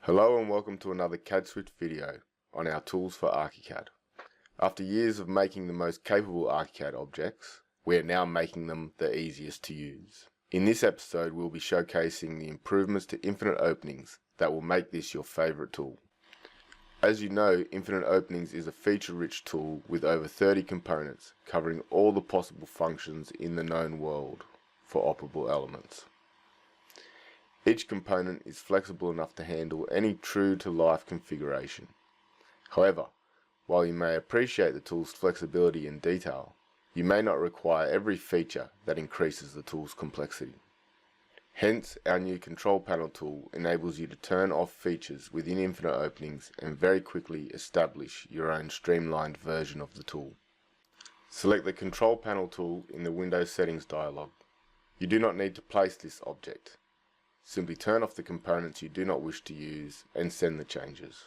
Hello and welcome to another CAD Switch video on our tools for Archicad. After years of making the most capable Archicad objects, we are now making them the easiest to use. In this episode we'll be showcasing the improvements to infinite openings that will make this your favourite tool. As you know, infinite openings is a feature-rich tool with over 30 components covering all the possible functions in the known world for operable elements. Each component is flexible enough to handle any true-to-life configuration. However, while you may appreciate the tool's flexibility and detail, you may not require every feature that increases the tool's complexity. Hence, our new control panel tool enables you to turn off features within infinite openings and very quickly establish your own streamlined version of the tool. Select the control panel tool in the Windows Settings dialog. You do not need to place this object. Simply turn off the components you do not wish to use and send the changes.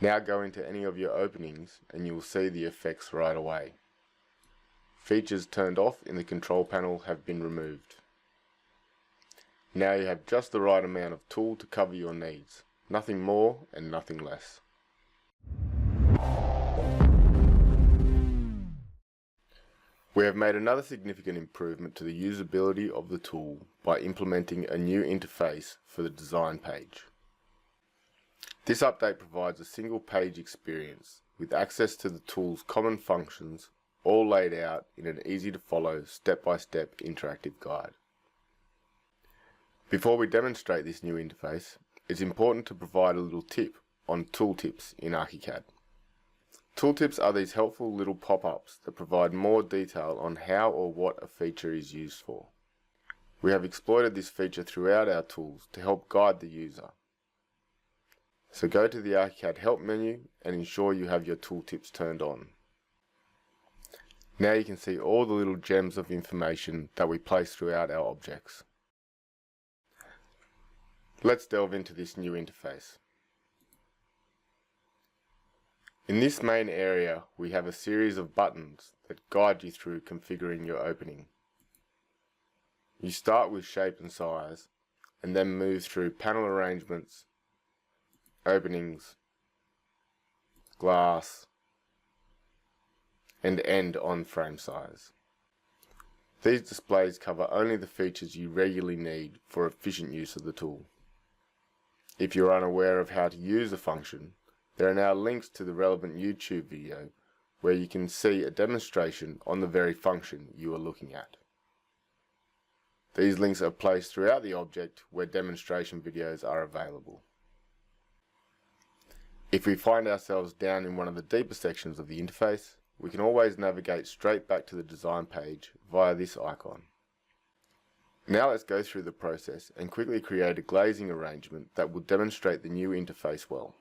Now go into any of your openings and you will see the effects right away. Features turned off in the control panel have been removed. Now you have just the right amount of tool to cover your needs, nothing more and nothing less. We have made another significant improvement to the usability of the tool by implementing a new interface for the design page. This update provides a single page experience with access to the tool's common functions, all laid out in an easy to follow step-by-step interactive guide. Before we demonstrate this new interface, it's important to provide a little tip on tooltips in Archicad. Tooltips are these helpful little pop-ups that provide more detail on how or what a feature is used for. We have exploited this feature throughout our tools to help guide the user. So go to the Archicad Help menu and ensure you have your tooltips turned on. Now you can see all the little gems of information that we place throughout our objects. Let's delve into this new interface. In this main area we have a series of buttons that guide you through configuring your opening. You start with shape and size and then move through panel arrangements, openings, glass, and end on frame size. These displays cover only the features you regularly need for efficient use of the tool. If you're unaware of how to use a function, there are now links to the relevant YouTube video where you can see a demonstration on the very function you are looking at. These links are placed throughout the object where demonstration videos are available. If we find ourselves down in one of the deeper sections of the interface, we can always navigate straight back to the design page via this icon. Now let's go through the process and quickly create a glazing arrangement that will demonstrate the new interface well.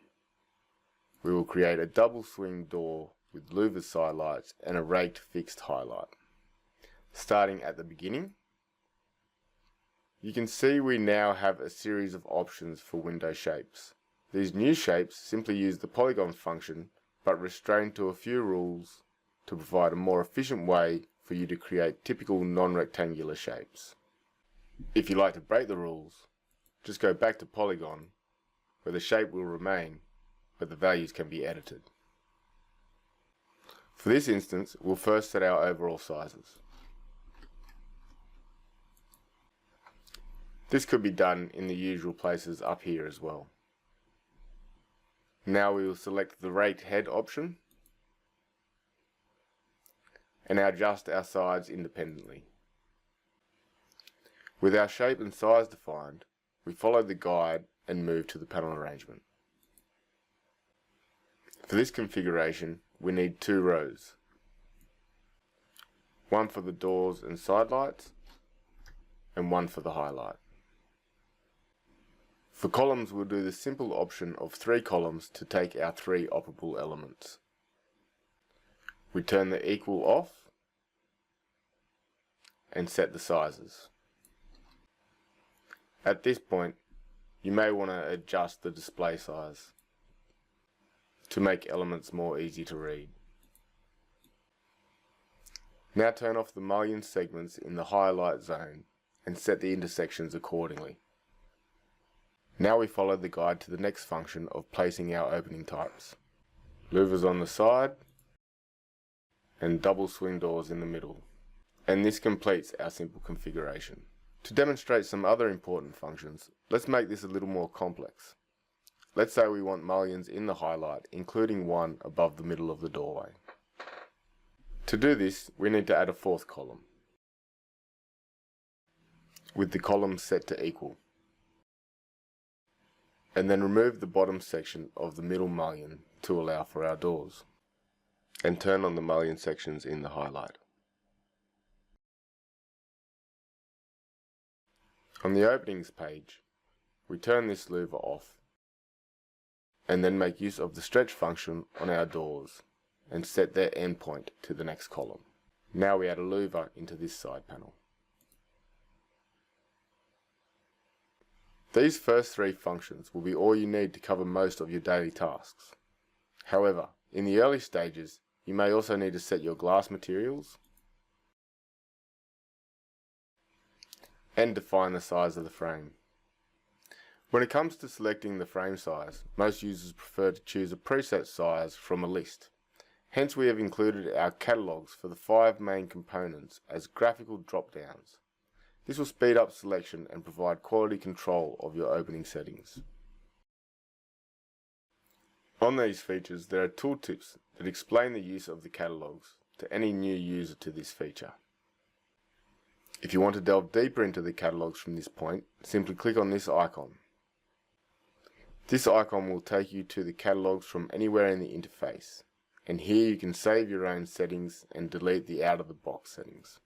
We will create a double swing door with louvered side lights and a raked fixed highlight. Starting at the beginning, you can see we now have a series of options for window shapes. These new shapes simply use the polygon function but restrain to a few rules to provide a more efficient way for you to create typical non-rectangular shapes. If you like to break the rules, just go back to polygon where the shape will remain but the values can be edited. For this instance, we'll first set our overall sizes. This could be done in the usual places up here as well. Now we will select the raked head option and adjust our sides independently. With our shape and size defined, we follow the guide and move to the panel arrangement. For this configuration, we need two rows. One for the doors and side lights and one for the highlight. For columns, we'll do the simple option of 3 columns to take our 3 operable elements. We turn the equal off and set the sizes. At this point, you may want to adjust the display size to make elements more easy to read. Now turn off the mullion segments in the highlight zone and set the intersections accordingly. Now we follow the guide to the next function of placing our opening types. Louvers on the side and double swing doors in the middle. And this completes our simple configuration. To demonstrate some other important functions, let's make this a little more complex. Let's say we want mullions in the highlight, including one above the middle of the doorway. To do this, we need to add a fourth column, with the columns set to equal. And then remove the bottom section of the middle mullion to allow for our doors. And turn on the mullion sections in the highlight. On the openings page, we turn this louver off and then make use of the stretch function on our doors and set their endpoint to the next column. Now we add a louver into this side panel. These first three functions will be all you need to cover most of your daily tasks. However, in the early stages, you may also need to set your glass materials and define the size of the frame. When it comes to selecting the frame size, most users prefer to choose a preset size from a list. Hence we have included our catalogues for the 5 main components as graphical drop-downs. This will speed up selection and provide quality control of your opening settings. On these features, there are tooltips that explain the use of the catalogues to any new user to this feature. If you want to delve deeper into the catalogues from this point, simply click on this icon. This icon will take you to the catalogues from anywhere in the interface, and here you can save your own settings and delete the out-of-the-box settings.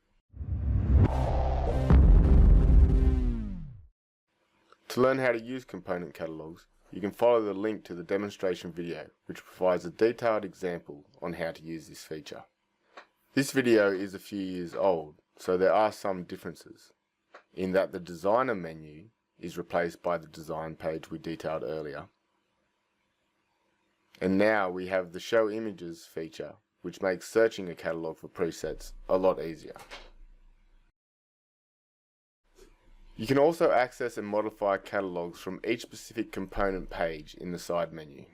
To learn how to use component catalogues, you can follow the link to the demonstration video, which provides a detailed example on how to use this feature. This video is a few years old, so there are some differences, in that the designer menu is replaced by the design page we detailed earlier. And now we have the show images feature, which makes searching a catalogue for presets a lot easier. You can also access and modify catalogues from each specific component page in the side menu.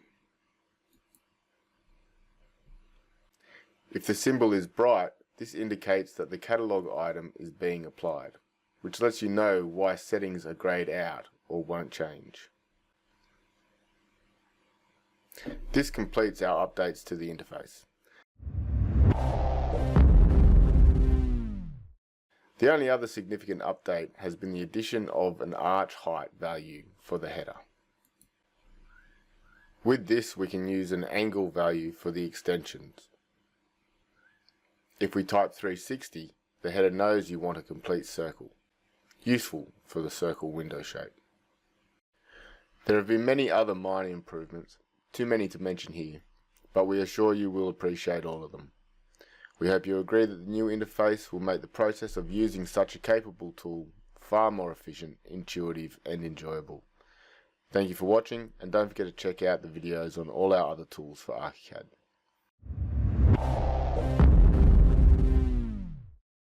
If the symbol is bright, this indicates that the catalogue item is being applied, which lets you know why settings are grayed out or won't change. This completes our updates to the interface. The only other significant update has been the addition of an arch height value for the header. With this, we can use an angle value for the extensions. If we type 360, the header knows you want a complete circle, useful for the circle window shape. There have been many other minor improvements, too many to mention here, but we assure you will appreciate all of them. We hope you agree that the new interface will make the process of using such a capable tool far more efficient, intuitive and enjoyable. Thank you for watching, and don't forget to check out the videos on all our other tools for Archicad.